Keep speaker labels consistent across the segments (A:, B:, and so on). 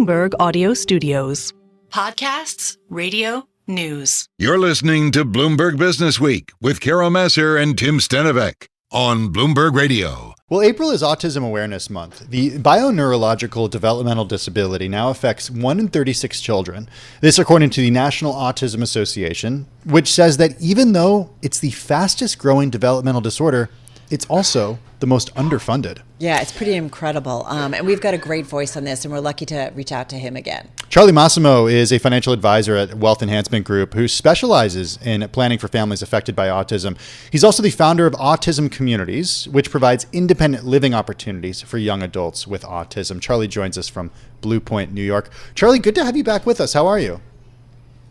A: Bloomberg Audio Studios.
B: Podcasts, radio, news.
C: You're listening to Bloomberg Businessweek with Massar and Tim Stenovec on Bloomberg Radio.
D: Well, April is Autism Awareness Month. The bioneurological developmental disability now affects 1 in 36 children. This according to the National Autism Association, which says that even though it's the fastest growing developmental disorder, it's also the most underfunded.
E: Yeah, it's pretty incredible. And we've got a great voice on this, and we're lucky to reach out to him again.
D: Charlie Massimo is a financial advisor at Wealth Enhancement Group who specializes in planning for families affected by autism. He's also the founder of Autism Communities, which provides independent living opportunities for young adults with autism. Charlie joins us from Blue Point, New York. Charlie, good to have you back with us. How are you?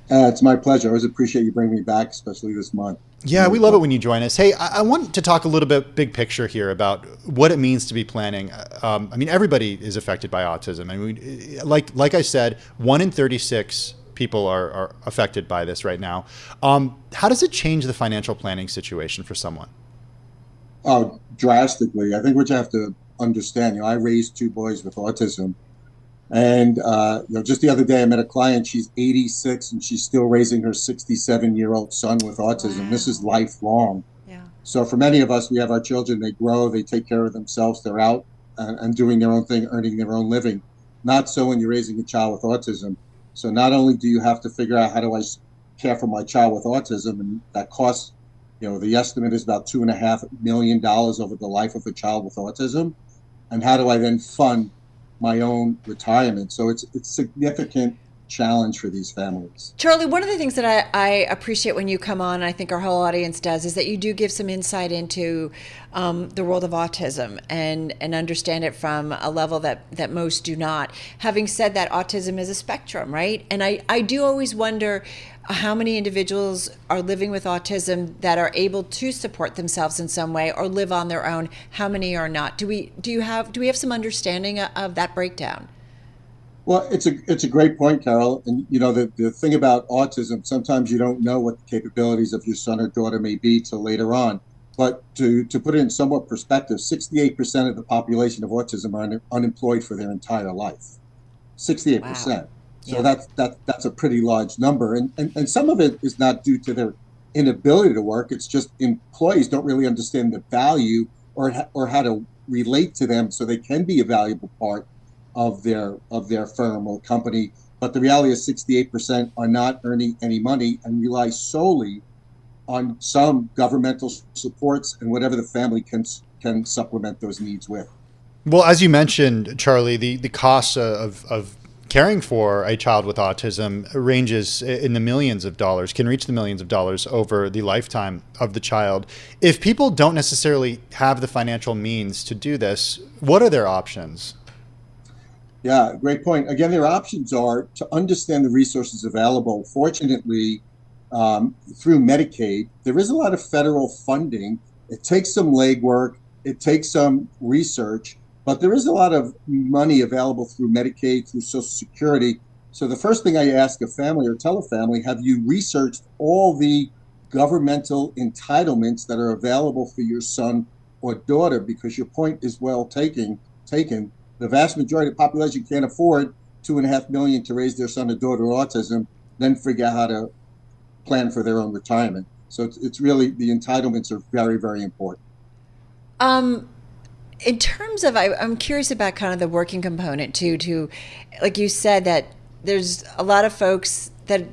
F: It's my pleasure. I always appreciate you bringing me back, especially this month.
D: Yeah, we love it when you join us. Hey, I want to talk a little bit big picture here about what it means to be planning. Everybody is affected by autism. I mean, like I said, 1 in 36 people are affected by this right now. How does it change the financial planning situation for someone?
F: Oh, drastically. I think what you have to understand, I raised 2 boys with autism. And just the other day, I met a client. She's 86, and she's still raising her 67-year-old son with autism. Wow. This is lifelong. Yeah. So for many of us, we have our children. They grow. They take care of themselves. They're out and doing their own thing, earning their own living. Not so when you're raising a child with autism. So not only do you have to figure out how do I care for my child with autism, and that costs, the estimate is about $2.5 million over the life of a child with autism. And how do I then fund my own retirement? So it's a significant challenge for these families.
E: Charlie, one of the things that I appreciate when you come on, and I think our whole audience does, is that you do give some insight into the world of autism and understand it from a level that most do not. Having said that, autism is a spectrum, right? And I do always wonder how many individuals are living with autism that are able to support themselves in some way or live on their own. How many are not? Do we have some understanding of that breakdown?
F: Well, it's a great point, Carol. And the thing about autism, sometimes you don't know what the capabilities of your son or daughter may be till later on. But to put it in somewhat perspective, 68% of the population of autism are unemployed for their entire life. 68%. Wow. So yeah. That's a pretty large number. And some of it is not due to their inability to work. It's just employees don't really understand the value or how to relate to them so they can be a valuable part of their firm or company. But the reality is 68% are not earning any money and rely solely on some governmental supports and whatever the family can supplement those needs with.
D: Well, as you mentioned, Charlie, the costs of caring for a child with autism ranges in the millions of dollars, can reach the millions of dollars over the lifetime of the child. If people don't necessarily have the financial means to do this, what are their options?
F: Yeah, great point. Again, their options are to understand the resources available. Fortunately, through Medicaid, there is a lot of federal funding. It takes some legwork. It takes some research. But there is a lot of money available through Medicaid, through Social Security. So the first thing I ask a family or tell a family, have you researched all the governmental entitlements that are available for your son or daughter? Because your point is well taken. The vast majority of the population can't afford $2.5 million to raise their son or daughter with autism, then figure out how to plan for their own retirement. So it's really, the entitlements are very, very important.
E: In terms of, I'm curious about kind of the working component too, like you said, that there's a lot of folks that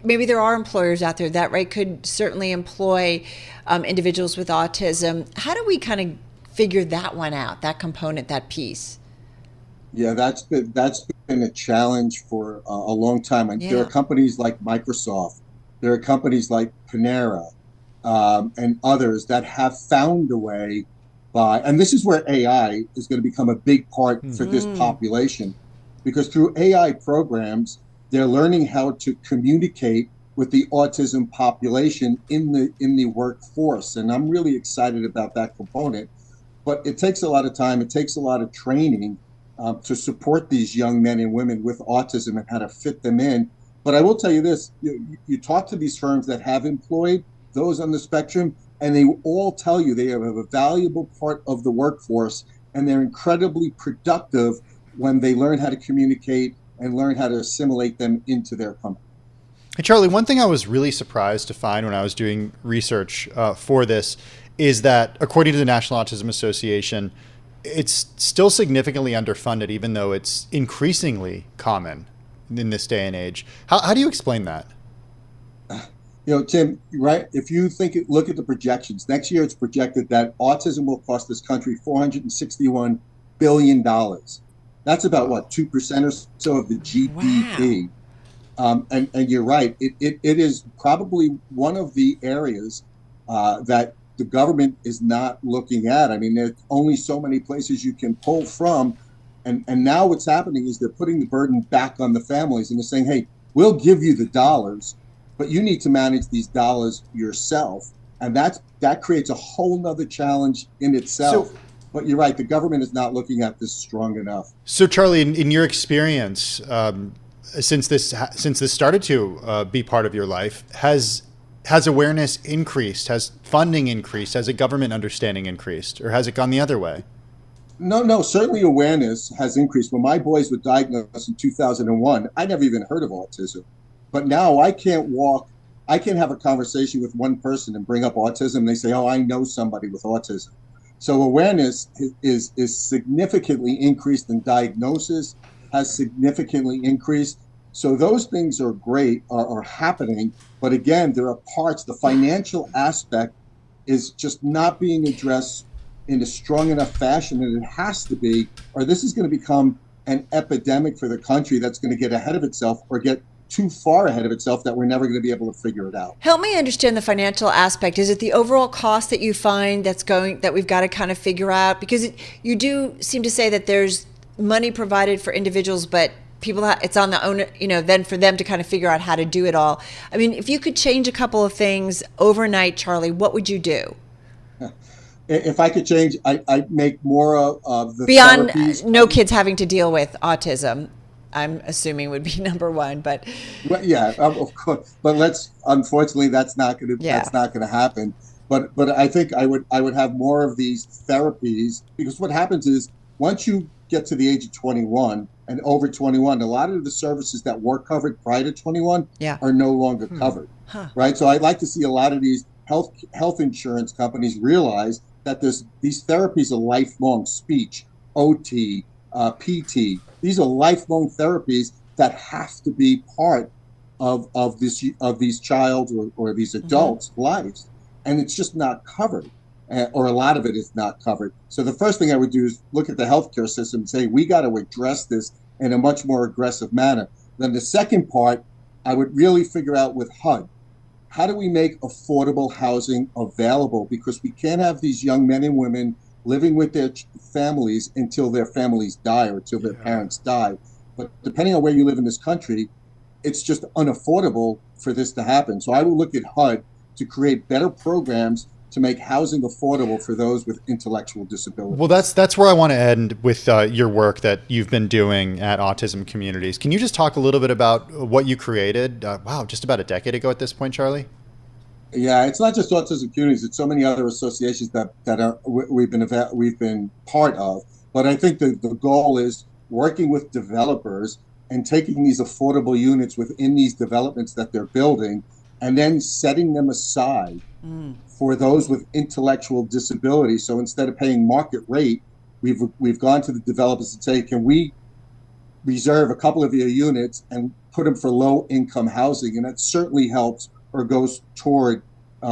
E: maybe there are employers out there that could certainly employ individuals with autism. How do we kind of figure that one out, that component, that piece?
F: Yeah, that's been a challenge for a long time. And there are companies like Microsoft, there are companies like Panera, and others that have found a way and this is where AI is going to become a big part for this population, because through AI programs, they're learning how to communicate with the autism population in the workforce. And I'm really excited about that component. But it takes a lot of time. It takes a lot of training to support these young men and women with autism and how to fit them in. But I will tell you this, you talk to these firms that have employed those on the spectrum, and they all tell you they have a valuable part of the workforce, and they're incredibly productive when they learn how to communicate and learn how to assimilate them into their company.
D: Hey, Charlie, one thing I was really surprised to find when I was doing research for this is that, according to the National Autism Association, it's still significantly underfunded, even though it's increasingly common in this day and age. How do you explain that?
F: Tim, right? If you look at the projections, next year it's projected that autism will cost this country $461 billion. That's about, 2% or so of the GDP.
E: Wow.
F: And you're right. It is probably one of the areas that the government is not looking at. I mean, there's only so many places you can pull from. And now what's happening is they're putting the burden back on the families, and they're saying, hey, we'll give you the dollars, but you need to manage these dollars yourself. And that creates a whole nother challenge in itself. But you're right, the government is not looking at this strong enough.
D: So, Charlie, in your experience, since this started to be part of your life, has awareness increased? Has funding increased? Has a government understanding increased? Or has it gone the other way?
F: No, certainly awareness has increased. When my boys were diagnosed in 2001, I never even heard of autism. But now I can't have a conversation with one person and bring up autism, and they say, oh, I know somebody with autism. So awareness is significantly increased, and diagnosis has significantly increased. So those things are great, are happening. But again, there are parts, the financial aspect is just not being addressed in a strong enough fashion, and it has to be, or this is going to become an epidemic for the country that's going to get ahead of itself or get too far ahead of itself that we're never going to be able to figure it out.
E: Help me understand the financial aspect. Is it the overall cost that you find that we've got to kind of figure out? Because you do seem to say that there's money provided for individuals, but it's on the owner, then for them to kind of figure out how to do it all. I mean, if you could change a couple of things overnight, Charlie, what would you do?
F: If I could change, I'd make more of the
E: beyond
F: therapies.
E: No kids having to deal with autism, I'm assuming would be number one. But
F: yeah, of course. But unfortunately, that's not going to happen. But I think I would have more of these therapies, because what happens is once you get to the age of 21 and over 21, a lot of the services that were covered prior to 21 are no longer covered. Right. So I'd like to see a lot of these health insurance companies realize that these therapies are lifelong: speech, OT, PT. These are lifelong therapies that have to be part of these child or these adults' lives, and it's just not covered, or a lot of it is not covered. So the first thing I would do is look at the healthcare system and say, we got to address this in a much more aggressive manner. Then the second part, I would really figure out with HUD. How do we make affordable housing available? Because we can't have these young men and women living with their families until their families die or until their parents die. But depending on where you live in this country, it's just unaffordable for this to happen. So I will look at HUD to create better programs to make housing affordable for those with intellectual disabilities.
D: Well, that's where I want to end with your work that you've been doing at Autism Communities. Can you just talk a little bit about what you created? Just about a decade ago at this point, Charlie?
F: Yeah, it's not just Autism Communities; it's so many other associations that we've been part of. But I think the goal is working with developers and taking these affordable units within these developments that they're building, and then setting them aside for those with intellectual disabilities. So instead of paying market rate, we've gone to the developers and say, can we reserve a couple of your units and put them for low income housing? And that certainly helps or goes toward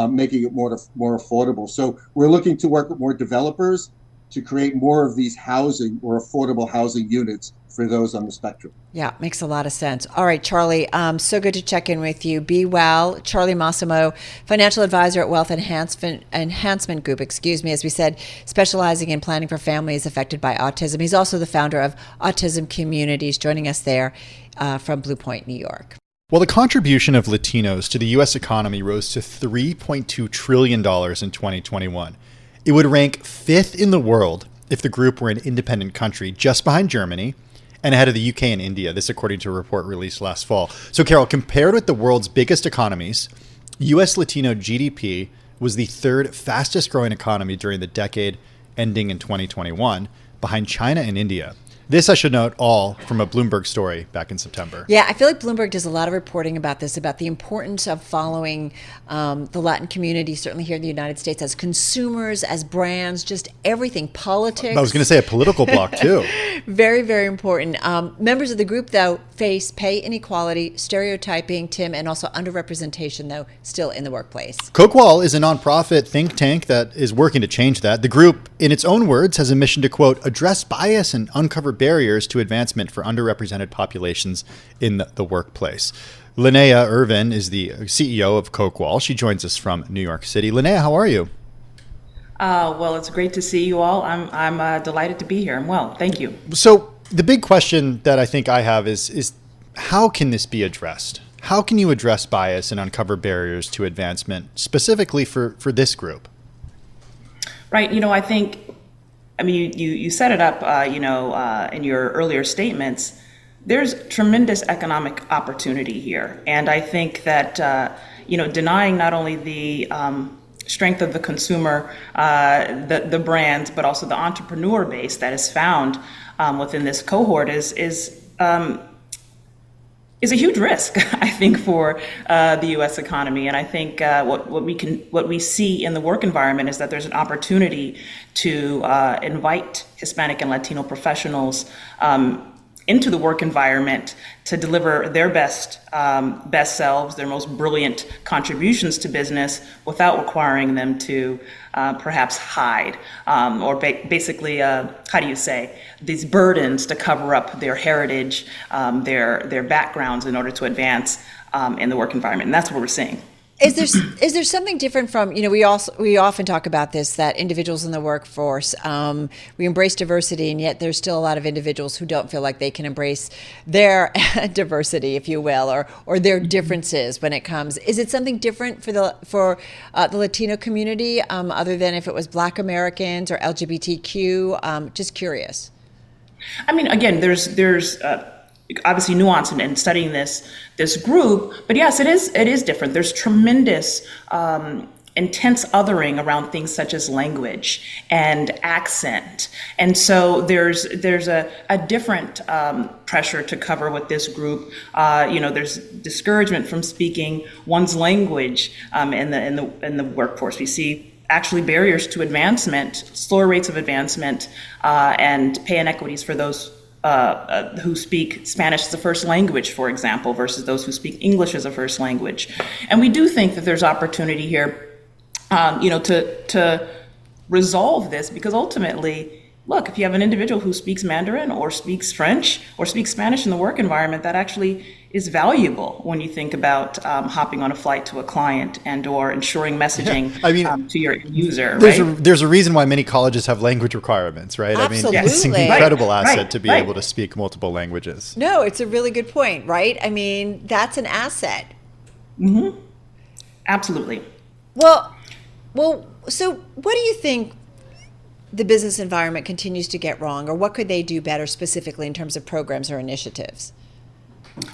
F: making it more affordable. So we're looking to work with more developers to create more of these housing or affordable housing units for those on the spectrum.
E: Yeah, makes a lot of sense. All right, Charlie, so good to check in with you. Be well. Charlie Massimo, financial advisor at Wealth Enhancement Group, as we said, specializing in planning for families affected by autism. He's also the founder of Autism Communities, joining us there from Blue Point, New York.
D: Well, the contribution of Latinos to the U.S. economy rose to $3.2 trillion in 2021. It would rank fifth in the world if the group were an independent country, just behind Germany and ahead of the UK and India. This according to a report released last fall. So, Carol, compared with the world's biggest economies, U.S. Latino GDP was the third fastest growing economy during the decade ending in 2021, behind China and India. This, I should note, all from a Bloomberg story back in September.
E: Yeah, I feel like Bloomberg does a lot of reporting about this, about the importance of following the Latin community, certainly here in the United States, as consumers, as brands, just everything, politics.
D: I was going to say a political block, too.
E: Very, very important. Members of the group, though, face pay inequality, stereotyping, Tim, and also underrepresentation, though, still in the workplace.
D: Coqual is a nonprofit think tank that is working to change that. The group, in its own words, has a mission to, quote, address bias and uncover barriers to advancement for underrepresented populations in the workplace. Linnea Irvin is the CEO of Coqual. She joins us from New York City. Linnea, how are you?
G: Well, it's great to see you all. I'm delighted to be here. I'm well, thank you.
D: So the big question that I think I have is how can this be addressed? How can you address bias and uncover barriers to advancement specifically for this group?
G: Right. You set it up, in your earlier statements. There's tremendous economic opportunity here. And I think that, denying not only the strength of the consumer, the brands, but also the entrepreneur base that is found within this cohort is a huge risk, I think, for the U.S. economy. And I think what we see in the work environment is that there's an opportunity to invite Hispanic and Latino professionals into the work environment to deliver their best selves, their most brilliant contributions to business without requiring them to perhaps hide or basically, these burdens to cover up their heritage, their backgrounds in order to advance in the work environment. And that's what we're seeing.
E: Is there something different from, we often talk about this, that individuals in the workforce, we embrace diversity, and yet there's still a lot of individuals who don't feel like they can embrace their diversity, if you will, or their differences when it comes. Is it something different for the Latino community, other than if it was Black Americans or LGBTQ? Just curious.
G: Again, there's obviously nuance in studying this group, but yes, it is different. There's tremendous intense othering around things such as language and accent, and so there's a different pressure to cover with this group. There's discouragement from speaking one's language in the workforce. We see actually barriers to advancement, slower rates of advancement, and pay inequities for those who speak Spanish as a first language, for example, versus those who speak English as a first language. And we do think that there's opportunity here, to resolve this, because ultimately, look, if you have an individual who speaks Mandarin or speaks French or speaks Spanish in the work environment, that actually is valuable when you think about hopping on a flight to a client and or ensuring messaging to your user.
D: There's a reason why many colleges have language requirements, right?
E: Absolutely.
D: It's an incredible asset to be able to speak multiple languages.
E: No, it's a really good point, right? That's an asset.
G: Mm-hmm. Absolutely.
E: Well, so what do you think the business environment continues to get wrong, or what could they do better specifically in terms of programs or initiatives?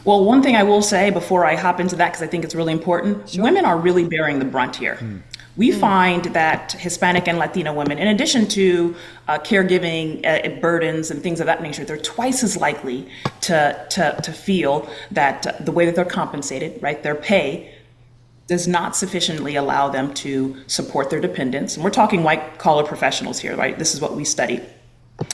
G: Well, one thing I will say before I hop into that, because I think it's really important,
E: Sure.
G: Women are really bearing the brunt here. We find that Hispanic and Latino women, in addition to caregiving burdens and things of that nature, they're twice as likely to feel that the way that they're compensated, right, their pay, does not sufficiently allow them to support their dependents. And we're talking white-collar professionals here, right? This is what we study.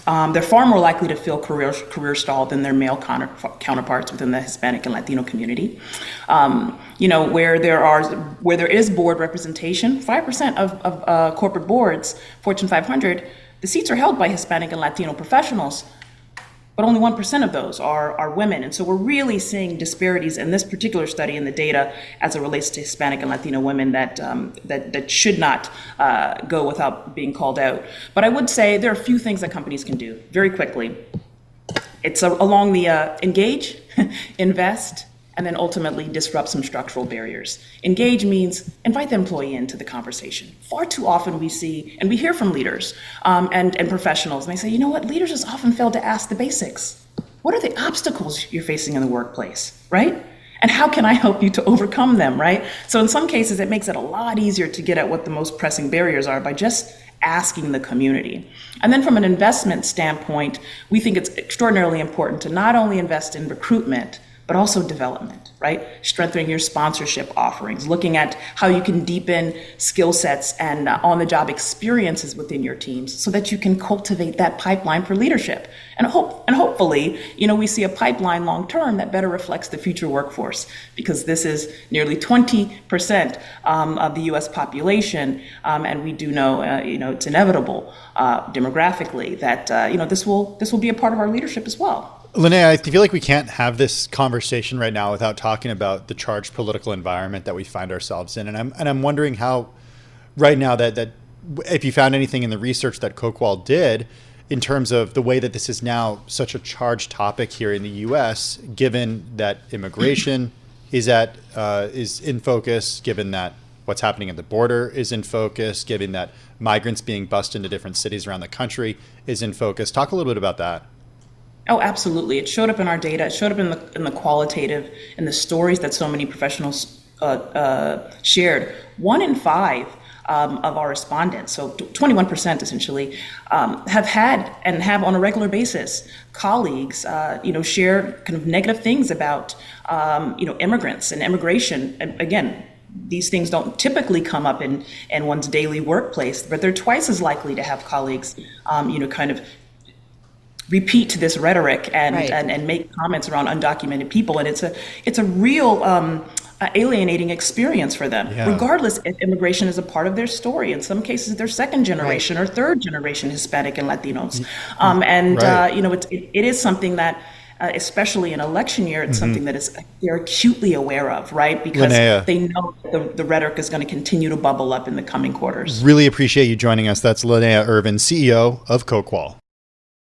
G: They're far more likely to feel career stalled than their male counterparts within the Hispanic and Latino community. Where there is board representation, 5% of corporate boards, Fortune 500, the seats are held by Hispanic and Latino professionals, but only 1% of those are women. And so we're really seeing disparities in this particular study in the data as it relates to Hispanic and Latino women that should not go without being called out. But I would say there are a few things that companies can do very quickly. It's along the engage, invest, and then ultimately disrupt some structural barriers. Engage means invite the employee into the conversation. Far too often we see, and we hear from leaders and professionals, and they say, you know what, leaders just often fail to ask the basics. What are the obstacles you're facing in the workplace, right? And how can I help you to overcome them, right? So in some cases, it makes it a lot easier to get at what the most pressing barriers are by just asking the community. And then from an investment standpoint, we think it's extraordinarily important to not only invest in recruitment, but also development, right? Strengthening your sponsorship offerings, looking at how you can deepen skill sets and on-the-job experiences within your teams so that you can cultivate that pipeline for leadership. And hopefully, we see a pipeline long-term that better reflects the future workforce, because this is nearly 20% of the U.S. population, and we do know, it's inevitable demographically that, this will be a part of our leadership as well.
D: Linnea, I feel like we can't have this conversation right now without talking about the charged political environment that we find ourselves in. And I'm wondering how, right now, that if you found anything in the research that Coqual did in terms of the way that this is now such a charged topic here in the U.S., given that immigration is in focus, given that what's happening at the border is in focus, given that migrants being bussed into different cities around the country is in focus. Talk a little bit about that.
G: Oh, absolutely. It showed up in our data. It showed up in the qualitative, in the stories that so many professionals shared. 1 in 5 of our respondents, so 21% essentially, have had and have on a regular basis colleagues, share kind of negative things about, immigrants and immigration. And again, these things don't typically come up in one's daily workplace, but they're twice as likely to have colleagues, kind of repeat this rhetoric and make comments around undocumented people. And it's a real alienating experience for them, regardless if immigration is a part of their story. In some cases, they're second generation or third generation Hispanic and Latinos. It is something that, especially in election year, it's something that they're acutely aware of, right? Because they know the rhetoric is going to continue to bubble up in the coming quarters.
D: Really appreciate you joining us. That's Linnea Irvin, CEO of Coqual.